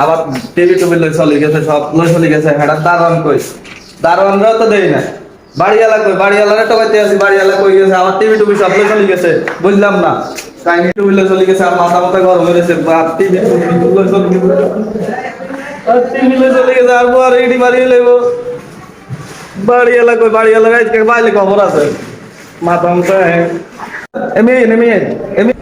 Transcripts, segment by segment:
আবার টিভি টুবি লই চলে গেছে, সব লই চলে গেছে। হেডা দারোয়ান কই, দারোয়ানরাও তো দেই না। বাড়িওয়ালা কই, বাড়িওয়ালারে টকাইতে আসি, বাড়িওয়ালা কই গেছে। আবার টিভি টুবি সব লই চলে গেছে, বুঝলাম না। কাহিনী টুবি লই চলে গেছে, আর মাথা মাথা গরম হয়েছে। টিভি লই চলে গেছে, আর টিভি লই চলে গেছে। আর পরে ইডি মারিয়ে লইব। বাড়িওয়ালা কই, বাড়িওয়ালা আজকে বাইলে খবর আছে। মাথা মাথা এমনি এমনি এমনি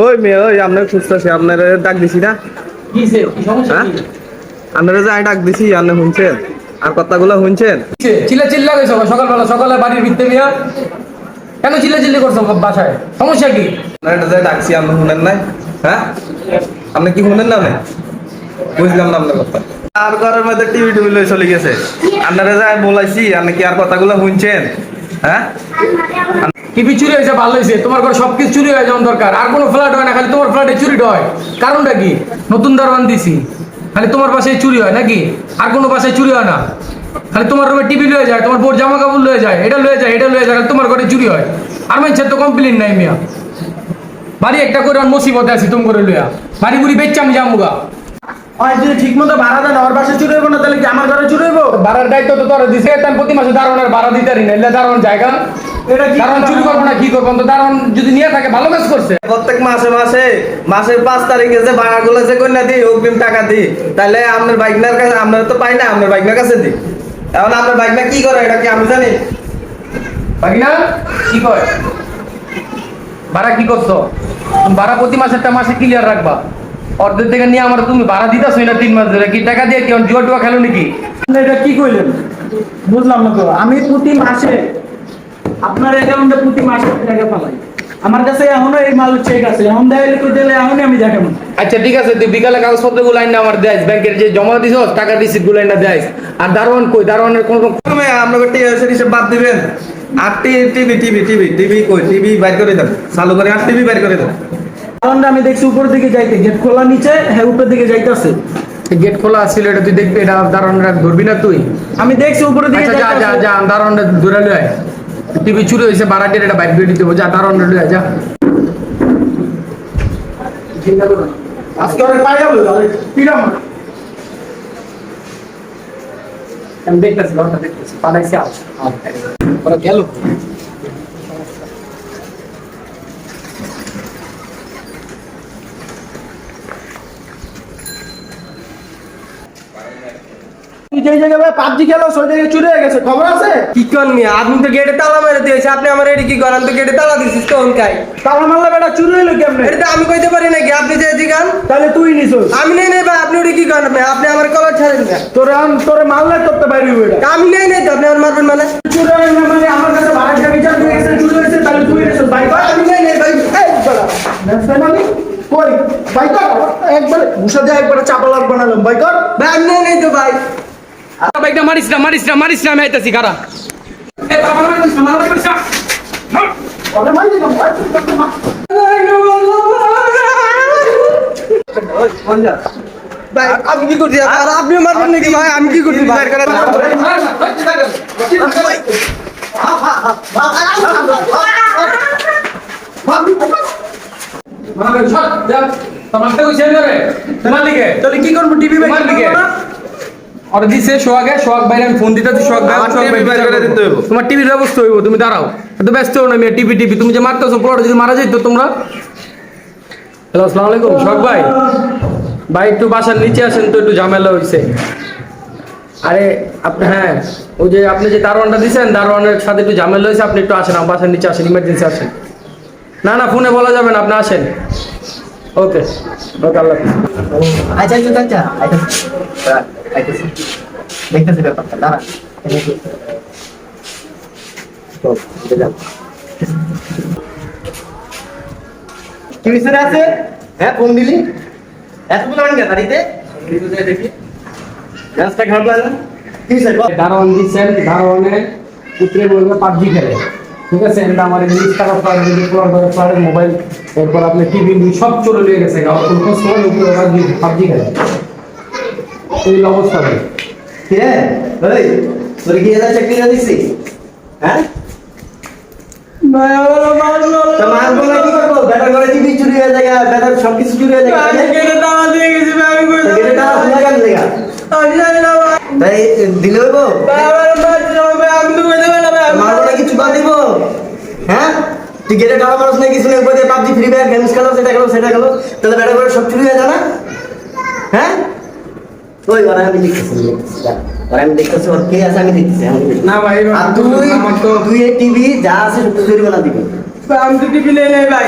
ওই মেয়ে, ওই আপনার খুঁজতেছি, আপনার ডাক দিছি না? আপনারা যে ডাক দিছি, আপনি শুনছেন? আর কথাগুলো শুনছেন? চিল্লা চিল্লা গেছো সকালবেলা, সকালে বাড়ির ভিতরে মিয়া কেন চিল্লা চিল্লি করছো বাসায়? সমস্যা কি? আপনারা যে ডাকছি, আপনি শুনেন নাই? হ্যাঁ, আপনি কি শুনেন না? বুঝলাম না আপনার কথা। আর ঘরের মধ্যে টিভি টুবি লই চলে গেছে। আপনারা যে বলাইছি, আপনি কি আর কথাগুলো শুনছেন? হ্যাঁ, টিভি চুরি হয়েছে, ভালো হয়েছে। তোমার ঘরে সবকিছু চুরি হয়ে যাওয়ার দরকার। আর কোনো ফ্ল্যাট হয় না, খালি তোমার ফ্ল্যাটে চুরি হয়। কারণটা কি? নতুন দারোয়ান দিছি, খালি তোমার বাসায় চুরি হয় নাকি? আর কোনো বাসায় চুরি হয় না। খালি তোমার রুমে টিভি লয়ে যায়, তোমার বোর জামা কাপড় লয়ে যায়, এটা লয়ে যায়, এটা লয়ে যায়, খালি তোমার ঘরে চুরি হয়। আর মানুষের তো কমপ্লেন নাই মিয়া। বাড়ি একটা করে মুসিবতে আছি তুমি করে লইয়া, বাড়ি বুড়ি বেচ্চা আমি জামুগা। যদি ঠিক মতো ভাড়া দেন, ওর বাসায় চুরি হইব না, তাহলে কি আমার ঘরে চুরি হইব? ভাড়ার দায়িত্ব তো তোর দিছে, তাই প্রতি মাসে দারোয়ানের ভাড়া দিতে পারি না। এলে দারোয়ান জায়গা এটা কি দারোয়ান চুরি করবো না কি করবো? তো দারোয়ান যদি নিয়ে থাকে ভালো কাজ করছে। প্রত্যেক মাসে মাসে মাসের 5 তারিখে যে ভাড়াগুলো যে কন্যা দিই, অগ্রিম টাকা দিই, তাহলে আপনার বাইকনার কাছে, আপনার তো পাই না, আপনার বাইকনার কাছে দিই। এখন আপনার বাইকনা কি করে, এটা কি আমি জানি? বাকি না কি কয় ভাড়া কি করছো? তুমি ভাড়া প্রতি মাসেরটা মাসে ক্লিয়ার রাখবা। অর্ধেক থেকে নিয়ে আমার তুমি ভাড়া দিতেছো না 3 মাস ধরে, কি টাকা দিয়ে কি জুয়া টুয়া খেলো নাকি? এটা কি কইলেন? বুঝলাম না তো। আমি প্রতি মাসে আপনার অ্যাকাউন্টে প্রতি মাসে টাকা পালাই। আমার কাছে এখনো এই মাল চেক আছে, এখন দেখাইলে তো দিলে এখনই আমি দেখাবো। আচ্ছা ঠিক আছে, তুই বিকালে কাগজপত্র গুলো আইনা আমার দেয়, ব্যাংকের যে জমা দিছ টাকার রিসিপ্ট গুলো আইনা দেয়। আর দারোয়ান কই? দারোয়ানের কোনো আপনাকে হিসেব বাদ দিবেন। আর টিভি টিভি টিভি টিভি কই, টিভি বাইর করে দেন, চালু করে। আর টিভি বাইর করে দেন। কারণ আমি দেখছি উপরের দিকে যাইতে, গেট খোলা নিচে, হ্যাঁ উপরের দিকে যাইতেছে। গেট খোলা ছিল, এটা তুই দেখবি, এটা দারোয়ানরা ধরবি না তুই? আমি দেখছি উপরের দিকে। আচ্ছা যা যা যা, দারোয়ানরা ধরে লয়। টিভি চুরি হয়েছে, ভাড়াটির এটা বাইক দিয়ে দিতে হবে। যা দারোয়ানরা লয় যা। আজকে অনেক পাই যাবো কিরম? আমি দেখতেছি, ঘরটা দেখতেছি, পালাইছে আজ ওরা গেল। যে জায়গায় পাবজি খেলো সেই জায়গায় চুরি হয়ে গেছে, খবর আছে? কি করনি? আপনি তো গেটে তালা মেরে দিয়েছে, আপনি আমার এটি কি করেন? তো গেটে তালা দিছিস তো কাই? তালা মারলে বেটা চুরি হইলো কেমনে? এটা তো আমি কইতে পারি নাকি? আপনি যে জিগান, তাহলে তুই নিছস। আমি নেই নেই ভাই, আপনি ওটি কি করেন? আপনি আমার কলার ছাড়েন না। তোরে মারলে তোরতে বাইরে হইবে এটা। আমি নেই নেই তো, আপনি আমার মারবেন মানে? চুরি হয়ে গেলে মানে আমার কাছে ভাড়া বিচার দিয়ে গেছে, চুরি হয়েছে, তাহলে তুই নিছস। ভাই কর। আমি নেই নেই ভাই, এই বড়া ব্যবসা মানে কই? ভাই কর। একবার মুসা দিয়ে একবার চাপালাক বানালাম। ভাই কর। ভাই, আমি নেই নেই তো ভাই। বাইকটা মারিস না, মারিস না, মারিস না, আমি আইতাছি খারা। ওরে মাই দিলাম ভাই। ভাই আমি কি করছি? আর আপনি মারবেন নাকি ভাই? আমি কি করছি ভাই? তাহলে কি করবো? টিভি বাইক দিকে আর দিছে সোহাগে, সোহাগ ভাই আমি ফোন দিতেছি, সোহাগ ভাই, আমার সোহাগ ভাই TV বের করে দিতে হইব। তোমার টিভির ব্যবস্থা হইব, তুমি দাঁড়াও। এত ব্যস্ত হও না মিয়া। টিভি টিভি তুমি যে মারতেছো, পোলাটা যদি মারা যাইতো তোমরা। হ্যালো, আসসালামু আলাইকুম সোহাগ ভাই। ভাই একটু বাসার নিচে আসেন তো, একটু ঝামেলা হয়েছে। আরে আপনি, হ্যাঁ ওই যে আপনি যে দারোয়ানটা দিয়েছেন, দারোয়ানের সাথে একটু ঝামেলা হয়েছে। আপনি একটু আসেন, আমার বাসার নিচে আসেন, ইমার্জেন্সি আসেন। না না, ফোনে বলা যাবে না, আপনি আসেন। ওকে ওকে, আল্লাহ হাফেজ। আচ্ছা আচ্ছা আইতেছি দেখতেছি ব্যাপারটা, দাঁড়া। কি বিষয় আছে? হ্যাঁ ফোন দিলি, এতগুলো আনবে গাড়িতে দেখি রাস্তা খারাপ লাগলো। কি স্যার দারোয়ান দিচ্ছেন, দারোয়ানের পুত্রে বলবে পাবজি খেলে, ঠিক আছে? এটা আমার ইংলিশ টাকা ফ্লাডের মোবাইল, এরপর আপনি টিভি সব চলে নিয়ে গেছে। পাবজি খেলে এই অবস্থা ভাই। কে ভাই তোর কি এটা চাকরি দিছি? হ্যাঁ ভাই আমার মারলো তো মারবো না কি করবো? বেটার করে টিভি চুরি হয়ে যায়, বেটার সবকিছু চুরি হয়ে যায়। আমি কেটে টাকা দিয়ে গেছি ভাই আমি কই তো গেটে টাকা খোলা কেন লেগা? আমি জানি না ভাই তাই দিলে হইবো? ভাই আমার মারলো ভাই আমি তো কইতে পারলাম ভাই মারবো না কিছু বাদ দিব? হ্যাঁ? তুই গেটে টাকা মারছ না কিছু নেই, বলে পাবজি ফ্রি ফায়ার গেমস খেলো, সেটা খেলো, তাহলে বেটার করে সব চুরি হয়ে যায় না? হ্যাঁ? ওই ওরা আমি দেখতেছি, ওরা আমি দেখতেছি, ওর কে আছে আমি দেখতেছি, না ভাই আর তুই এই টিভি যা আছে সব চুরি বানা দিবি। আমি তো টিভি নেই নাই ভাই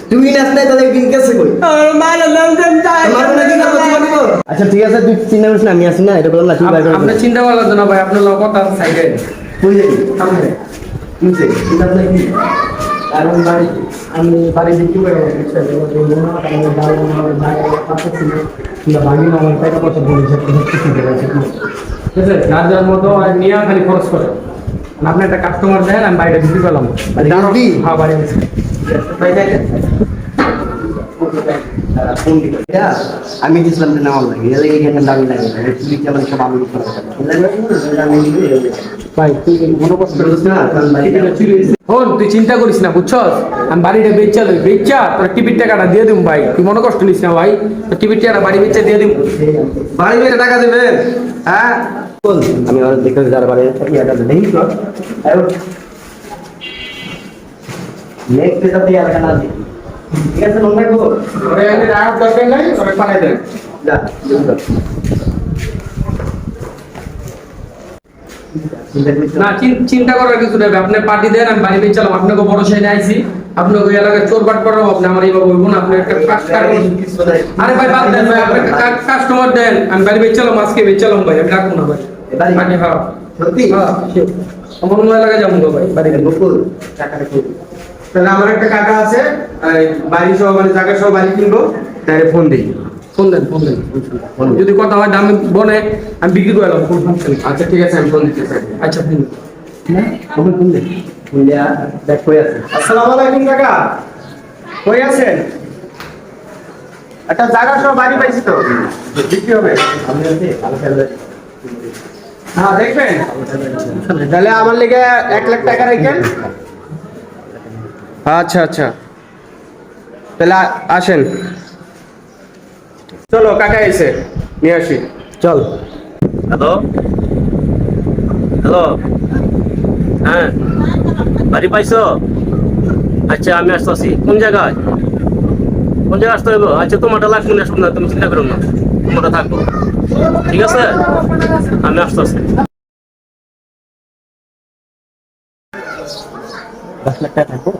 তুই নাচ নাই তাহলে বিল কেসে কই? আমার মারলো নাম জানি তাই মারবো না কি করবো, তুই মারবি তো? আচ্ছা ঠিক আছে, তুই চিন্তা করিস না, আমি আছি না, এটা বললাম না, তুই বাইরে আপনি চিন্তা করলেন তো না ভাই, আপনার লোক কথা সাইডে তুই দেখি সামনে নিচে চিন্তা করলে কি? কারণ ভাই আমি বাড়ি বিক্রি করে যার যার মতো নিয়ে খালি খরচ করে আপনি একটা কাস্টমার দেন, আমি বাইরে বিক্রি করলাম। বাড়ি বেচবি? হ্যাঁ বাড়ি বেচবি। আমি দিয়েছিলাম যে নাম লাগে এখানে দামি লাগে পুলিশ আমার সব আমি ভাই তুই মনে কষ্ট করিস না, শোন তুই চিন্তা করিস না বুঝছস, আমি বাড়িটা বেচা লই, বেচা তোর টিভির টাকাটা দিয়ে দিম ভাই, তুই মনে কষ্ট নিস না ভাই, তোর টিভির টাকাটা বাড়ি বেচা দিয়ে দিম। বাড়ি বেচে টাকা দেবে? হ্যাঁ আমি আর দেখে যারা বাড়ি ইয়াটা দেখি তো নেক্সট পেজা দিয়ে আর কানা দি ঠিক আছে নম্বর কো ওরে আমি রাত দরকার নাই, ওরে পাঠাই দেন। যা না চিন্তা করার কিছু নেই, আপনি পার্টি দেন, আমি বাড়ি বেচালাম, আপনাকে বড় সাইনে আইছি, আপনাকে ওই এলাকায় চোরবাট করাবো, আপনি আমার এইভাবে বলবো না, আপনি একটা আরে ভাই বাদ দেন ভাই, আপনি কাস্টমার দেন, আমি বাড়ি বেচালাম, আজকে বেচালাম ভাই, আমি রাখবো না ভাই বাড়ি। হ্যাঁ সত্যি হ্যাঁ আমার অন্য এলাকায় যাবো না ভাই বাড়ি। বকুল টাকাটা কই তাহলে আমার একটা কাকা আছে এই বাড়ি সহ মানে জায়গা সহ বাড়ি কিনবো, তাই ফোন দিই। ফোন দেন ফোন দেন, যদি কথা হয় দামে বনে আমি বিক্রি করে এলাম, ফোন ফোন আচ্ছা ঠিক আছে, আমি ফোন দিতে চাই। আচ্ছা ফোন না কবে কোন দে ইন্ডিয়া দেখ কই আছে আসসালামু আলাইকুম কাকা, কই আছেন? একটা জায়গা সহ বাড়ি পাইছি তো, বিক্রি হবে। আমি আছে ভালো খেলবে হ্যাঁ দেখবেন, তাহলে আমার লেগে 1 লাখ টাকা রাখেন। আচ্ছা আচ্ছা, তাহলে আসেন, চলো কাকা এসে নিয়ে আসি। চল হ্যালো হ্যালো, হ্যাঁ বাড়ি পাইছো? আচ্ছা আমি আসতেছি। কোন জায়গায় আসতে হইব? আচ্ছা তোমারটা লাগবে না, শুননা তুমি চিন্তা করো না, তোমারটা থাকবো, ঠিক আছে আমি আসতেছি। 10 লাখ টাকা থাকো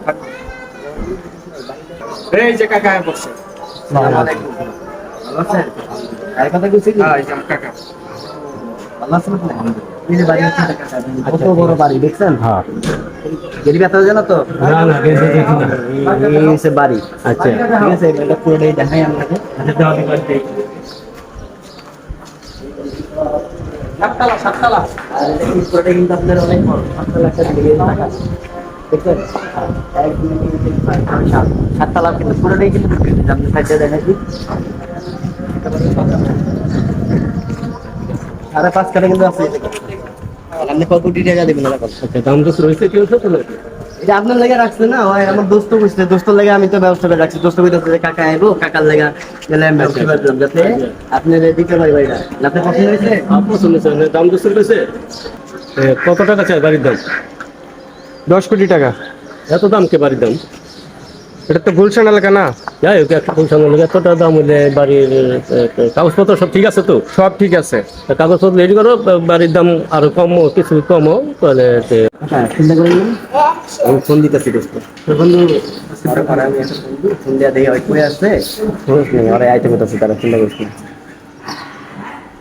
এই যে কাকা বসছে। আসসালামু আলাইকুম ভালো আছেন আর কথা কইছি কি হ্যাঁ এই যে আমার কাকা। ভালো আছেন আপনি এই যে বাড়ি আছে টাকা কত বড় বাড়ি দেখছেন হ্যাঁ গেরি ব্যথা জানো তো না না গেরি দেখি না এই হচ্ছে বাড়ি আচ্ছা ঠিক আছে এটা পুরোটাই দেখাই আপনাকে আচ্ছা দাও আমি করতে সাততলা আর এটা কি পুরোটাই কিন্তু আপনার অনেক বড় 7 লাখ টাকা দিয়ে টাকা দেখছেন 1 2 3 4 5 6 7 লাখ কিন্তু পুরোটাই কিন্তু আপনি সাইডে দেখাচ্ছি 5.5 কাটা কিন্তু আছে আপনি কত কোটি টাকা দেবেন না কথা দাম তো রয়েছে কি হচ্ছে তাহলে? এটা আপনার লেগে রাখছে না ওই আমার দোস্ত বুঝতে দোস্তর লেগে আমি তো ব্যবস্থা করে রাখছি দোস্ত কইতাছে যে কাকা আইবো কাকার লেগে গেলে আমি ব্যবস্থা করে দিলাম যাতে আপনি দিতে পারি ভাইটা আপনি পছন্দ হয়েছে পছন্দ হয়েছে, দাম তো রয়েছে। কত টাকা চাই বাড়ির দাম? 10 কোটি টাকা। এত দাম কে বাড়ির দাম? এটা তো গুলশান এলাকা না? যাই হোক একটা পয়সা মনে এতটা দাম হলে বাড়ির কাগজপত্র সব ঠিক আছে তো? সব ঠিক আছে। তা কাগজপত্র রেডি করো, বাড়ির দাম আরো কমও, কিছু কমও, তাহলে হ্যাঁ চিন্তা করেন না আমি ফোন দিতেছি দোস্ত তো বন্ধু চিন্তা করে আমি একটা ফোন দিয়া দেখি ওই কই আছে খোঁজ নেই ওরা আইতে করতেছে তারা চিন্তা করছি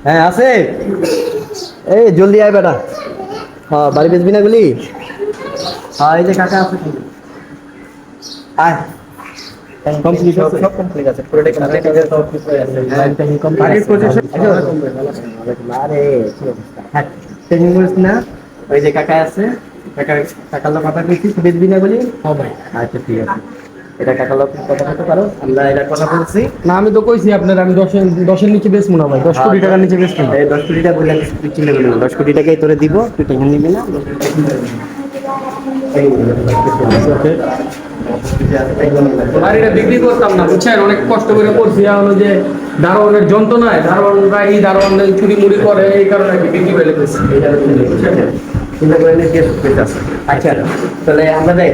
হ্যাঁ আছে এই জলদি আয় বেটা হ্যাঁ বাড়ি বেচবি না গুলি হ্যাঁ এই যে কাকা আছে আয় কমপ্লিট আছে সব কমপ্লিট আছে পুরোটা কমপ্লিট আছে সব কিছু আছে লাইনটা কমপ্লিট বাড়ির পজিশন আরে কি অবস্থা হ্যাঁ টেনিং করিস না ওই যে কাকা আছে কাকার লোক কথা কইছি বেচবি না বলি হ্যাঁ ভাই আচ্ছা ঠিক আছে এটা কাকার লোক কথা বলতে পারো আমরা এটা কথা বলছি না আমি তো কইছি আপনার আমি 10-এর নিচে বেচবো না ভাই, 10 কোটি টাকার নিচে বেচবো না। এই 10 কোটি টাকা বললে তুই চিন্তা করবি না 10 কোটি টাকাই তোরে দিব তুই টেনশন নিবি না 10 কোটি টাকা বাড়িটা বিক্রি করতাম না বুঝছেন, অনেক কষ্ট করে করছি। এখন যে দারোয়ানের যন্ত্রণায় দারোয়ানরা এই দারোয়ান চুরি মুড়ি করে, এই কারণে আর কি বিক্রি করে ফেলেছি। চিন্তা করে নিয়ে কেস পেতে আছে। আচ্ছা তাহলে আমরা যাই।